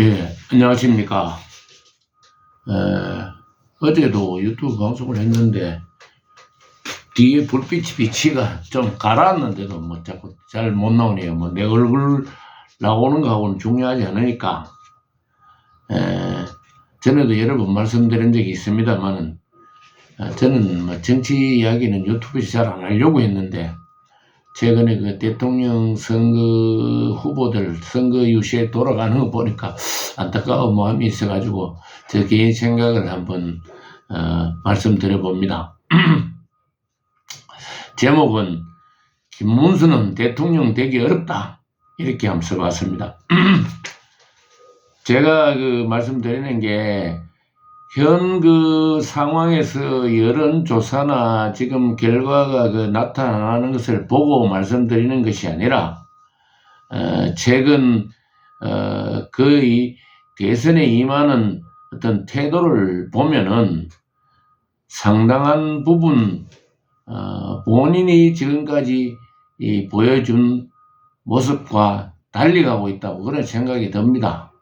예, 안녕하십니까. 어제도 유튜브 방송을 했는데 뒤에 불빛이 비치가 좀 가라앉는데도 뭐 자꾸 잘 못 나오네요. 뭐 내 얼굴 나오는 거하고는 중요하지 않으니까. 전에도 여러 번 말씀드린 적이 있습니다만은 저는 뭐 정치 이야기는 유튜브에서 잘 안 하려고 했는데 최근에 그 대통령 선거 후보들 선거 유세에 돌아가는 거 보니까 안타까운 마음이 있어가지고 제 개인 생각을 한번 말씀드려 봅니다. 제목은 김문수는 대통령 되기 어렵다, 이렇게 한번 써봤습니다. 제가 그 말씀드리는 게 현 그 상황에서 여론조사나 지금 결과가 그 나타나는 것을 보고 말씀드리는 것이 아니라 최근 거의 대선에 임하는 어떤 태도를 보면은 상당한 부분 본인이 지금까지 보여준 모습과 달리 가고 있다고 그런 생각이 듭니다.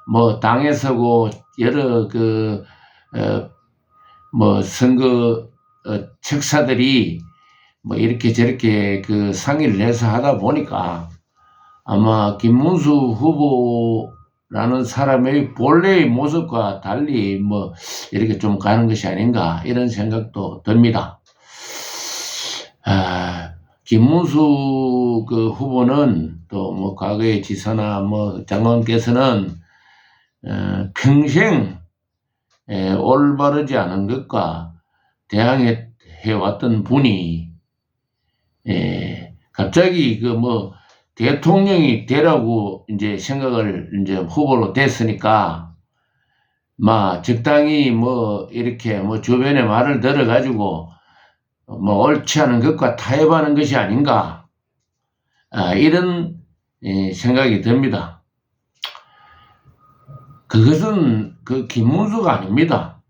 뭐 당에서고 여러 뭐 선거 책사들이 뭐 이렇게 저렇게 그 상의를 해서 하다 보니까 아마 김문수 후보라는 사람의 본래의 모습과 달리 뭐 이렇게 좀 가는 것이 아닌가, 이런 생각도 듭니다. 김문수 그 후보는 또 뭐 과거의 지사나 뭐 장관께서는 평생 올바르지 않은 것과 대항해 왔던 분이 갑자기 그 뭐 대통령이 되라고 이제 생각을 이제 후보로 됐으니까 적당히 뭐 이렇게 뭐 주변의 말을 들어가지고 뭐 옳지 않은 것과 타협하는 것이 아닌가, 이런 생각이 듭니다. 그것은 그 김문수가 아닙니다.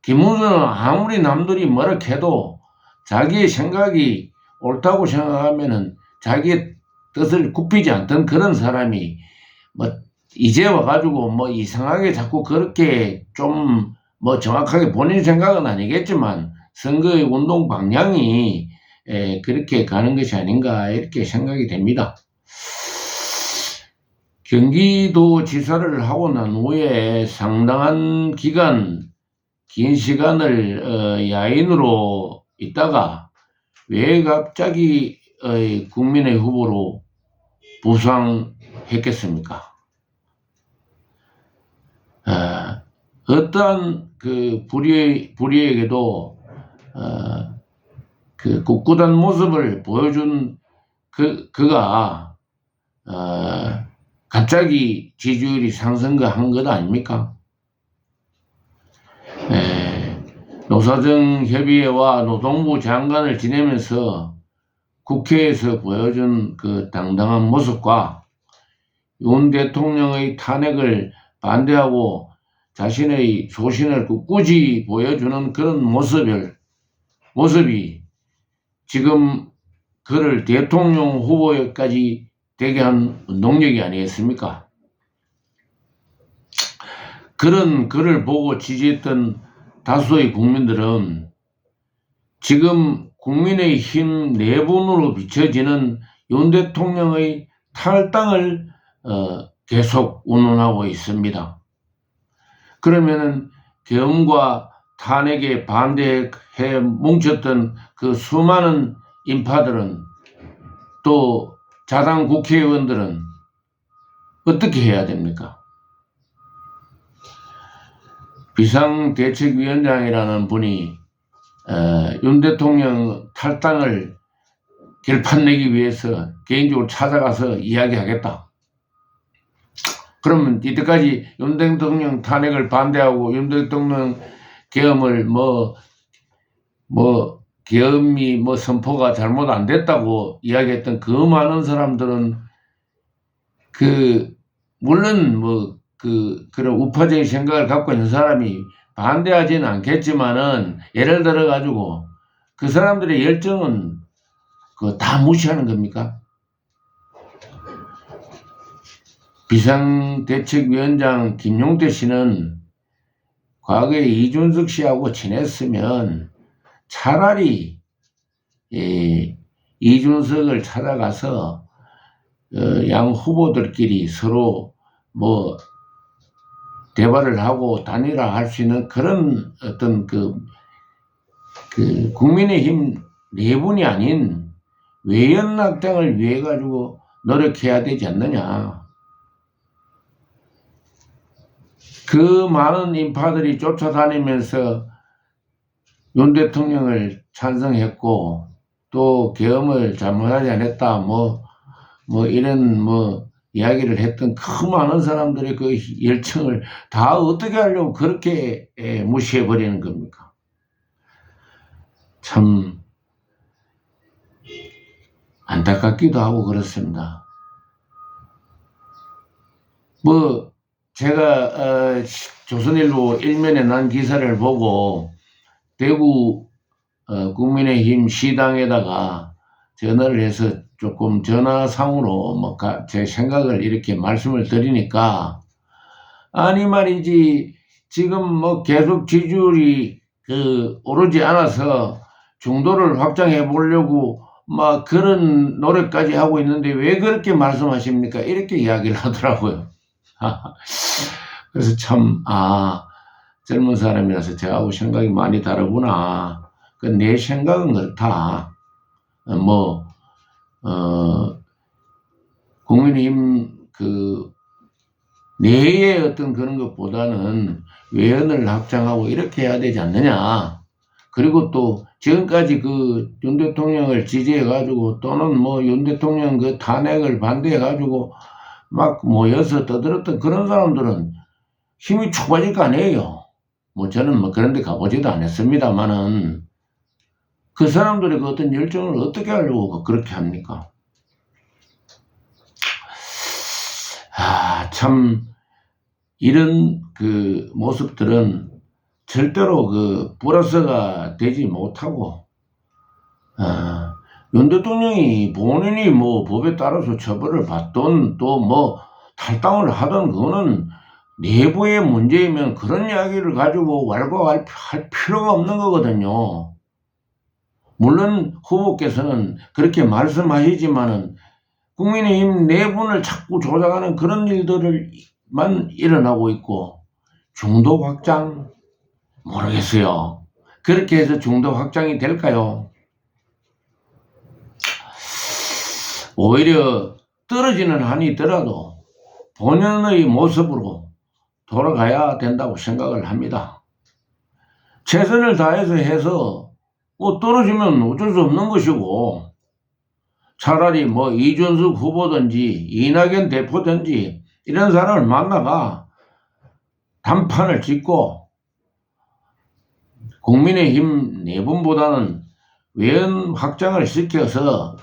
김문수는 아무리 남들이 뭐라 해도 자기의 생각이 옳다고 생각하면은 자기의 뜻을 굽히지 않던 그런 사람이 뭐 이제 와가지고 뭐 이상하게 자꾸 그렇게 좀 뭐 정확하게 본인 생각은 아니겠지만 선거의 운동 방향이 그렇게 가는 것이 아닌가, 이렇게 생각이 됩니다. 경기도 지사를 하고 난 후에 상당한 기간, 긴 시간을 야인으로 있다가 왜 갑자기 국민의 후보로 부상했겠습니까? 어떠한 그 불의에게도 그 굳굳한 모습을 보여준 그가 갑자기 지지율이 상승한 것 아닙니까? 노사정 협의회와 노동부 장관을 지내면서 국회에서 보여준 그 당당한 모습과 윤 대통령의 탄핵을 반대하고 자신의 소신을 굳굳이 보여주는 그런 모습이 지금 그를 대통령 후보까지 되게 한 운동력이 아니겠습니까? 그런 그를 보고 지지했던 다수의 국민들은 지금 국민의힘 내분으로 비춰지는 윤 대통령의 탈당을 계속 운운하고 있습니다. 그러면은 계엄과 탄핵에 반대해 뭉쳤던 그 수많은 인파들은, 또 자당 국회의원들은 어떻게 해야 됩니까? 비상대책위원장이라는 분이 윤 대통령 탈당을 결판내기 위해서 개인적으로 찾아가서 이야기하겠다. 그러면 이때까지 윤 대통령 탄핵을 반대하고 윤 대통령 계엄을 계엄이 선포가 잘못 안 됐다고 이야기했던 그 많은 사람들은 물론 그런 우파적인 생각을 갖고 있는 사람이 반대하지는 않겠지만은 예를 들어 가지고 그 사람들의 열정은 다 무시하는 겁니까? 비상대책위원장 김용태 씨는 과거에 이준석 씨하고 친했으면 차라리 이준석을 찾아가서 양 후보들끼리 서로 뭐 대화를 하고 단일화할 수 있는 그런 어떤 그 국민의힘 내분이 아닌 외연 확장을 위해 가지고 노력해야 되지 않느냐. 그 많은 인파들이 쫓아다니면서 윤 대통령을 찬성했고 또 계엄을 잘못하지 않았다 뭐 이런 이야기를 했던 그 많은 사람들의 그 열정을 다 어떻게 하려고 그렇게 무시해 버리는 겁니까? 참 안타깝기도 하고 그렇습니다. 제가 조선일보 일면에 난 기사를 보고 대구 국민의힘 시당에다가 전화를 해서 조금 전화상으로 제 생각을 이렇게 말씀을 드리니까 아니 말이지 지금 계속 지지율이 오르지 않아서 중도를 확장해 보려고 그런 노력까지 하고 있는데 왜 그렇게 말씀하십니까? 이렇게 이야기를 하더라고요. 그래서 참 젊은 사람이라서 저하고 생각이 많이 다르구나. 내 생각은 그렇다. 국민의힘 내의 어떤 그런 것보다는 외연을 확장하고 이렇게 해야 되지 않느냐. 그리고 또 지금까지 윤 대통령을 지지해가지고 또는 윤 대통령 탄핵을 반대해가지고 막 모여서 떠들었던 그런 사람들은 힘이 축 빠질 거 아니에요. 저는 그런 데 가보지도 않았습니다만은 그 사람들의 어떤 열정을 어떻게 하려고 그렇게 합니까? 참 이런 모습들은 절대로 플러스가 되지 못하고 윤 대통령이 본인이 법에 따라서 처벌을 받던 또 탈당을 하던 그거는 내부의 문제이면 그런 이야기를 가지고 왈가왈 할 필요가 없는 거거든요. 물론 후보께서는 그렇게 말씀하시지만은 국민의힘 내분을 자꾸 조작하는 그런 일들만 일어나고 있고 중도 확장 모르겠어요. 그렇게 해서 중도 확장이 될까요? 오히려 떨어지는 한이 있더라도 본연의 모습으로 돌아가야 된다고 생각을 합니다. 최선을 다해서 떨어지면 어쩔 수 없는 것이고 차라리 이준석 후보든지 이낙연 대표든지 이런 사람을 만나가 단판을 짓고 국민의힘 내분보다는 외연 확장을 시켜서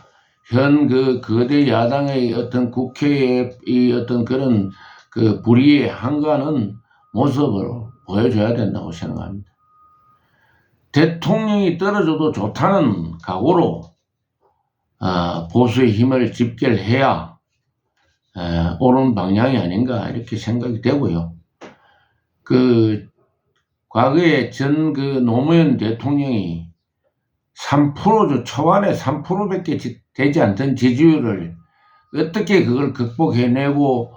현 거대 야당의 어떤 국회의 어떤 그런 불의에 한가하는 모습을 보여줘야 된다고 생각합니다. 대통령이 떨어져도 좋다는 각오로 보수의 힘을 집결해야 옳은 방향이 아닌가 이렇게 생각이 되고요. 과거에 전 노무현 대통령이 3% 초반에 3%밖에 되지 않던 지지율을 어떻게 그걸 극복해내고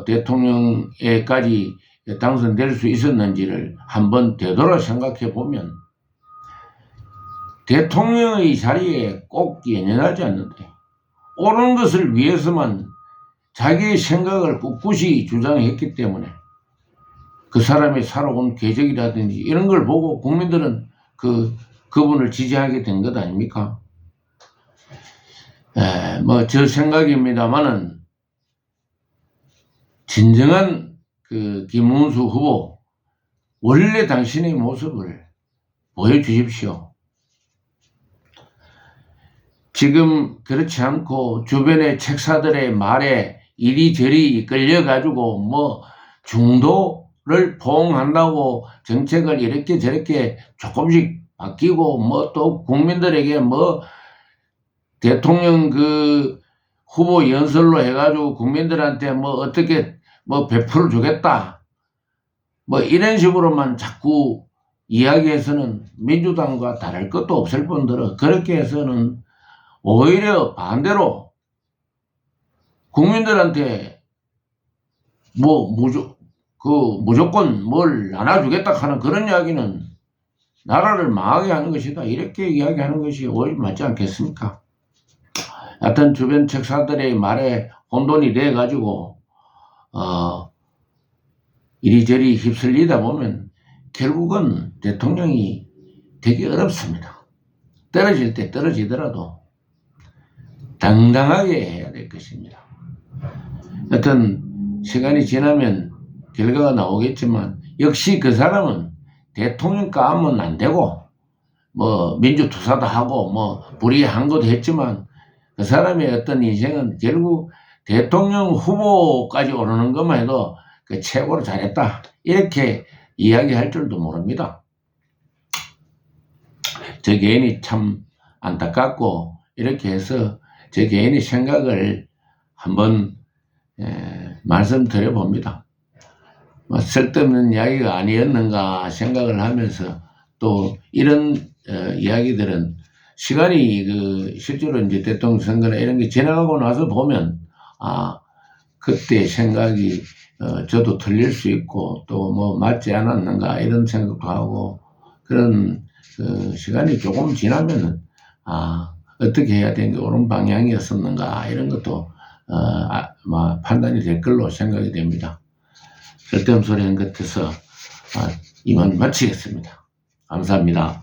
대통령에까지 당선될 수 있었는지를 한번 되돌아 생각해 보면 대통령의 자리에 꼭 연연하지 않는데 옳은 것을 위해서만 자기의 생각을 꿋꿋이 주장했기 때문에 그 사람이 살아온 궤적이라든지 이런 걸 보고 국민들은 그분을 지지하게 된 것 아닙니까? 저 생각입니다만은 진정한 김문수 후보 원래 당신의 모습을 보여주십시오. 지금 그렇지 않고 주변의 책사들의 말에 이리저리 끌려가지고 중도를 포옹한다고 정책을 이렇게 저렇게 조금씩 바뀌고 또 국민들에게 대통령 후보 연설로 해가지고 국민들한테 뭐 어떻게 뭐 베풀어 주겠다. 뭐 이런 식으로만 자꾸 이야기해서는 민주당과 다를 것도 없을 뿐더러 그렇게 해서는 오히려 반대로 국민들한테 뭐 무조건 뭘 나눠주겠다 하는 그런 이야기는 나라를 망하게 하는 것이다. 이렇게 이야기하는 것이 오히려 맞지 않겠습니까? 하여튼 주변 책사들의 말에 혼돈이 돼가지고 이리저리 휩쓸리다 보면 결국은 대통령이 되기 어렵습니다. 떨어질 때 떨어지더라도 당당하게 해야 될 것입니다. 하여튼 시간이 지나면 결과가 나오겠지만 역시 그 사람은 대통령 까면 안 되고 뭐 민주투사도 하고 뭐 불의한 것도 했지만 그 사람의 어떤 인생은 결국 대통령 후보까지 오르는 것만 해도 그 최고로 잘했다 이렇게 이야기할 줄도 모릅니다. 저 개인이 참 안타깝고 이렇게 해서 저 개인의 생각을 한번 말씀드려 봅니다. 뭐 쓸데없는 이야기가 아니었는가 생각을 하면서 또 이런 이야기들은 시간이 실제로 이제 대통령 선거나 이런 게 지나가고 나서 보면 그때 생각이 저도 틀릴 수 있고 또 뭐 맞지 않았는가 이런 생각도 하고 그런 시간이 조금 지나면은 어떻게 해야 되는 게 옳은 방향이었었는가 이런 것도 판단이 될 걸로 생각이 됩니다. 쓸데없는 소리 한 것 같아서 이만 마치겠습니다. 감사합니다.